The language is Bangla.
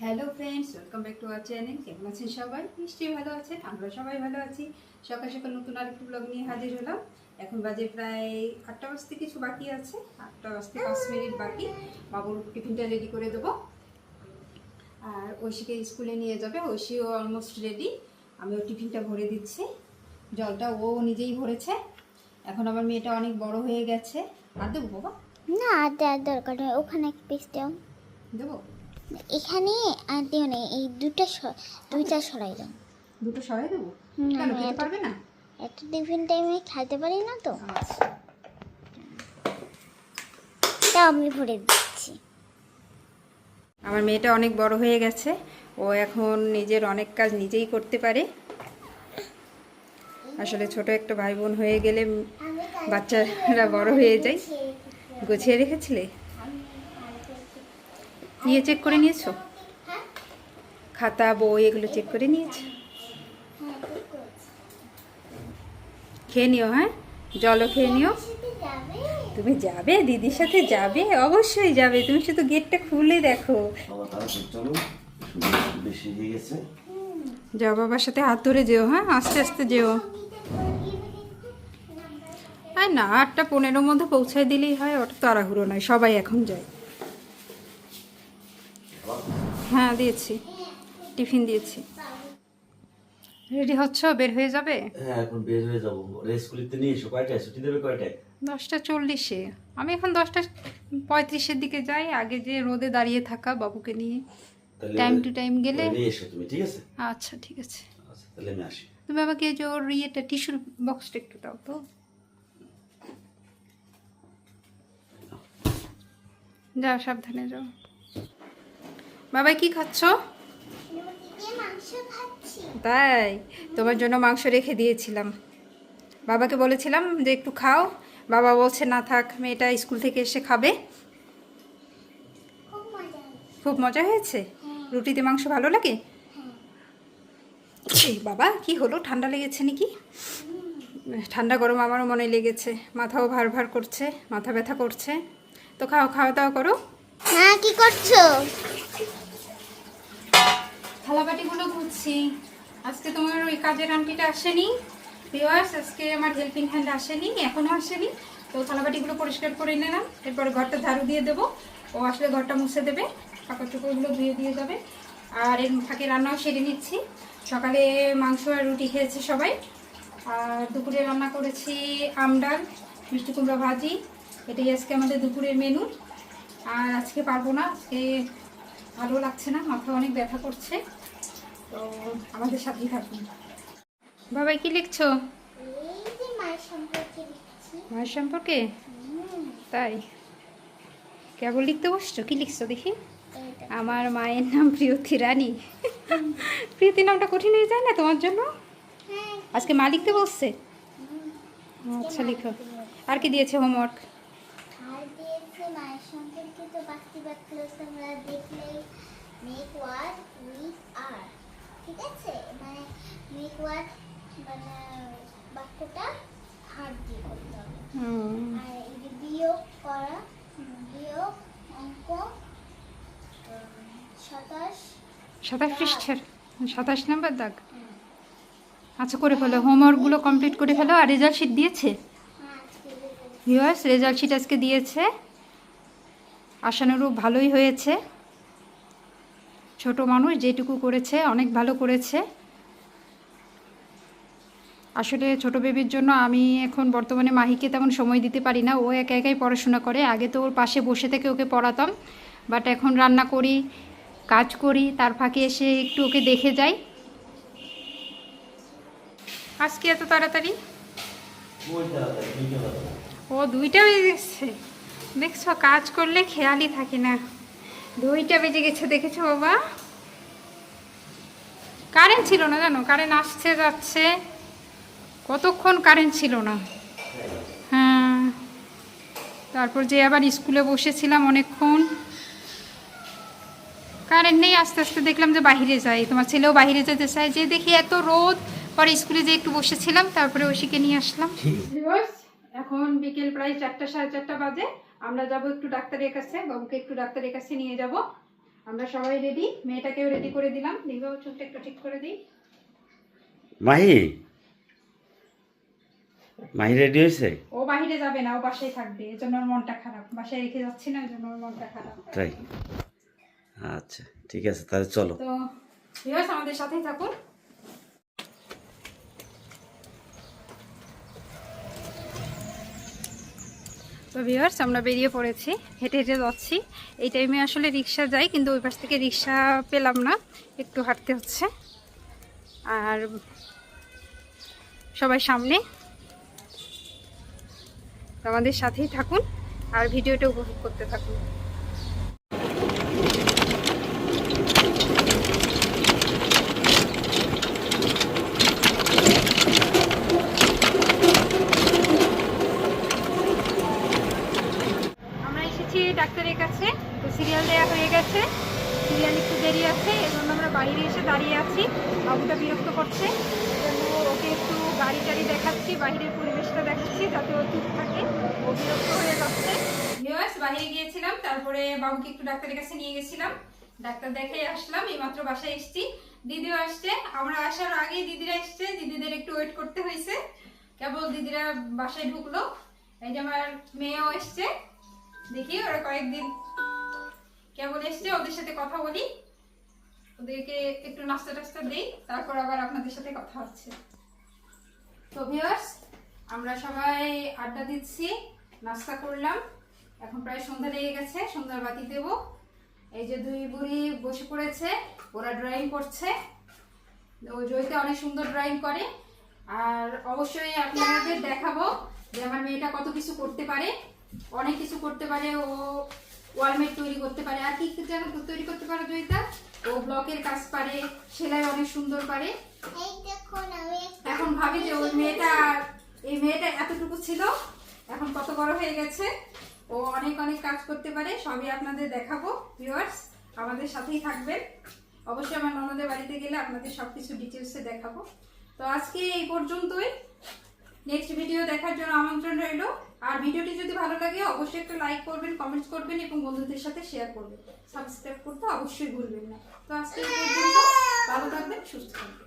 Hello friends, welcome back to our channel. কেমন আছেন সবাই? নিশ্চয়ই ভালো আছেন। আমরা সবাই ভালো আছি। সকাল সকাল নতুন আরেকটি ব্লগ নিয়ে হাজির হলাম। এখন বাজে প্রায় 8টা বাজতে কিছু বাকি আছে, 8টা বাজতে 5 মিনিট বাকি। বাবুর টিফিনটা রেডি করে দেবো, আর ঐশীকে স্কুলে নিয়ে যাবে। ঐশীও অলমোস্ট রেডি। আমি ওর টিফিনটা ভরে দিচ্ছি। জলটা ও নিজেই ভরেছে। এখন আমার মেয়েটা অনেক বড় হয়ে গেছে। আর দেবো বাবা? না, আর দেওয়ার দরকার নেই। ওখানে এক পিস দাও। দেবো? এখানে আর দিও না, এই দুইটা সরাই দাও। দুটো সরাই দেবো? কেন, খেতে পারবে না? এত টিফিন টাইমে খাইতে পারি না তো। আচ্ছা, তাও আমি ভরে দিচ্ছি। আমার মেয়েটা অনেক বড় হয়ে গেছে। ও এখন নিজের অনেক কাজ নিজেই করতে পারে। আসলে ছোট একটা ভাই বোন হয়ে গেলে বাচ্চারা বড় হয়ে যায়। গুছিয়ে রেখেছিলে? নিয়ে চেক করে নিয়েছো? খাতা বই এগুলো চেক করে নিয়েছো? খেয়ে নিও। হ্যাঁ, জলও খেয়ে নিও। তুমি যাবে? দিদির সাথে যাবে? অবশ্যই যাবে। তুমি শুধু গেটটা খুলে দেখো। যাও, বাবার সাথে হাত ধরে যেও। হ্যাঁ, আস্তে আস্তে যেও। আর না, 8টা 15 মধ্যে পৌঁছায় দিলেই হয়। ওটা তাড়াহুড়ো নয়, সবাই এখন যায়। হ্যাঁ, দিয়েছি, টিফিন দিয়েছি। রেডি হচ্ছ? বের হয়ে যাবে? হ্যাঁ, এখন বের হয়ে যাবো। স্কুলিতে নিয়ে এসো। কয়টায় ছুটি দেবে? কয়টায়? 10টা 40-এ। আমি এখন 10টা 35-এর দিকে যাই। আগে যে রোদে দাঁড়িয়ে থাকা বাবুকে নিয়ে, টাইম টু টাইম গেলে। নিয়ে এসো তুমি, ঠিক আছে? আচ্ছা, ঠিক আছে। আচ্ছা, তাহলে আমি আসি। তুমি আমাকে যে ওর ইয়েটা টিস্যুর বক্সটা একটু দাও তো। যাও, সাবধানে যাও। বাবা, কি খাচ্ছ? তাই? তোমার জন্য মাংস রেখে দিয়েছিলাম। বাবাকে বলেছিলাম যে একটু খাও। বাবা বলছে না থাক, মেয়েটা স্কুল থেকে এসে খাবে। খুব মজা হয়েছে। রুটিতে মাংস ভালো লাগে? এই বাবা, কি হলো? ঠান্ডা লেগেছে নাকি? ঠান্ডা গরম আমারও মনে লেগেছে। মাথাও ভার ভার করছে, মাথা ব্যথা করছে। তো খাও, খাওয়া দাওয়া করো। হ্যাঁ, কি করছো? থালাবাটিগুলো ধুচ্ছি। আজকে তোমার ওই কাজের আন্টিটা আসেনি। ভিউয়ার্স, আজকে আমার হেল্পিং হ্যান্ড আসেনি, এখনও আসেনি। তো থালাবাটিগুলো পরিষ্কার করে নিলাম। এরপরে ঘরটা ঝাড়ু দিয়ে দেবো। ও আসলে ঘরটা মুছে দেবে, কাপড় চোপড়গুলো ধুয়ে দিয়ে যাবে। আর এর ফাঁকে রান্নাও সেরে নিচ্ছি। সকালে মাংস আর রুটি খেয়েছে সবাই। আর দুপুরে রান্না করেছি আম ডাল, মিষ্টি কুমড়া ভাজি। এটাই আজকে আমাদের দুপুরের মেনু। আর আজকে পারবো না, আজকে ভালো লাগছে না, মাথা অনেক ব্যথা করছে। তো আমাদের সাথেই থাকুন। বাবাই, কি লিখছো? মায়ের সম্পর্কে? তাই? কেবল লিখতে বসছো? কি লিখছো দেখি? আমার মায়ের নাম প্রিয়তি রানী। প্রিয়তি নামটা কঠিন হয়ে যায় না তোমার জন্য? আজকে মা লিখতে বসছে? আচ্ছা, লিখো। আর কি দিয়েছে হোমওয়ার্ক? ঠিক আছে, মানে মেক ওয়ার্ড, মানে বাক্যটা হাত দিয়ে করতে হবে। আর এই যে বিয়োগ করা, বিয়োগ অঙ্ক 27 পৃষ্ঠার 27 নম্বর দাগ। আচ্ছা, করে ফেলো, হোমওয়ার্কগুলো কমপ্লিট করে ফেলো। আর রেজাল্ট শিট দিয়েছে? ভিউয়ার্স, রেজাল্ট শিট আজকে দিয়েছে। আশানুরূপ ভালোই হয়েছে। ছোট মানুষ যেটুকু করেছে অনেক ভালো করেছে। আসলে ছোট বেবির জন্য আমি এখন বর্তমানে মাহিকে তেমন সময় দিতে পারি না। ও একা একাই পড়াশোনা করে। আগে তো ওর পাশে বসে থেকে ওকে পড়াতাম, বাট এখন রান্না করি, কাজ করি, তার ফাঁকে এসে একটু ওকে দেখে যাই। আজকে এত তাড়াতাড়ি? ও 2টা বেজে গেছে। দেখছো, কাজ করলে খেয়ালই থাকে না। 2টা বেজে গেছে, দেখেছো বাবা? কারেন্ট ছিল না জানো, কারেন্ট আসছে যাচ্ছে, কতক্ষণ কারেন্ট ছিল না। হ্যাঁ, তারপর যে আবার স্কুলে বসেছিলাম অনেকক্ষণ, কারেন্ট নেই। আস্তে আস্তে দেখলাম যে বাহিরে যাই, তোমার ছেলেও বাহিরে যেতে চায়, যে দেখি এত রোদ। পরে স্কুলে যে একটু বসেছিলাম, তারপরে ঐশীকে নিয়ে আসলাম। এখন বিকেল প্রায় 4টা 4:30 বাজে। আমরা যাব একটু ডাক্তারের কাছে, বাবুকে একটু ডাক্তারের কাছে নিয়ে যাব। আমরা সবাই রেডি, মেয়েটাকেও রেডি করে দিলাম। দেখবো চুলটা একটু ঠিক করে দিই। মাহি মাহি রেডি হয়েছে? ও বাইরে যাবে না, ও বাসায় থাকবে, এই জন্য ওর মনটা খারাপ। বাসায় রেখে যাচ্ছি না, এই জন্য ওর মনটা খারাপ। তাই? আচ্ছা ঠিক আছে, তাহলে চলো। তো ভিউয়ার্স আমাদের সাথেই থাকুন। তো ভিউয়ার্স আমরা বেরিয়ে পড়েছি, হেঁটে হেঁটে যাচ্ছি। এই টাইমে আসলে রিক্সা যায়, কিন্তু ওই পাশ থেকে রিক্সা পেলাম না, একটু হাঁটতে হচ্ছে। আর সবাই সামনে, তো আমাদের সাথেই থাকুন আর ভিডিওটা উপভোগ করতে থাকুন। আমরা এসেছি ডাক্তারের কাছে, তো সিরিয়াল দেওয়া হয়ে গেছে, সিরিয়াল একটু দেরি আছে, এজন্য আমরা বাইরে এসে দাঁড়িয়ে আছি। বাবুটা বিরক্ত করছে, এজন্য ওকে একটু গাড়ি টাড়ি দেখাচ্ছি, বাইরের পরিবেশটা দেখাচ্ছি যাতে ও চুপ থাকে, ও বিরক্ত হয়ে যাচ্ছে। ভিউয়ার্স বাইরে গিয়েছিলাম, তারপরে বাবুকে একটু ডাক্তারের কাছে নিয়ে গেছিলাম, ডাক্তার দেখাই আসলাম। এইমাত্র বাসায় এসেছি, দিদিও আসছে। আমরা আসার আগেই দিদিরা এসছে, দিদিদের একটু ওয়েট করতে হয়েছে। কেবল দিদিরা বাসায় ঢুকলো, এই যে আমার মেয়েও এসছে। দেখি ওরা কয়েকদিন কেবল এসছে, ওদের সাথে কথা বলি, ওদেরকে একটু নাস্তা টাস্তা দিই, তারপর আবার আপনাদের সাথে কথা হচ্ছে। তো ভিউয়ার্স আমরা সবাই আড্ডা দিচ্ছি, নাস্তা করলাম, এখন প্রায় সন্ধ্যা লেগে গেছে, সন্ধ্যার বাতি দেব। এই যে দুই বুড়ি বসে পড়েছে, ওরা ড্রয়িং করছে। ও জয়িতা অনেক সুন্দর ড্রয়িং করে, আর অবশ্যই আপনাদের দেখাবো যে আমার মেয়েটা কত কিছু করতে পারে, অনেক কিছু করতে পারে। ও ওয়ালমেট তৈরি করতে পারে, আর কি যেন তৈরি করতে পারে জয়িতা, ও ব্লকের কাজ পারে, সেলাই অনেক সুন্দর পারে। এই দেখুন আমি এখন ভাবি যে ওই মেয়েটা, এই মেয়েটা এতটুকু ছিল, এখন কত বড় হয়ে গেছে। ও অনেক অনেক কাজ করতে পারে, সবই আপনাদের দেখাবো। ভিউয়ার্স আমাদের সাথেই থাকবেন, অবশ্যই আমার ননদের বাড়িতে গেলে আপনাদের সবকিছু ডিটেলসে দেখাবো। তো আজকে এই পর্যন্তই, নেক্সট ভিডিও দেখার জন্য আমন্ত্রণ রইল। আর ভিডিওটি যদি ভালো লাগে অবশ্যই একটা লাইক করবেন, কমেন্টস করবেন এবং বন্ধুদের সাথে শেয়ার করবেন। সাবস্ক্রাইব করতে অবশ্যই ভুলবেন না। তো আজকে এই পর্যন্ত, ভালো থাকবেন, সুস্থ থাকবেন।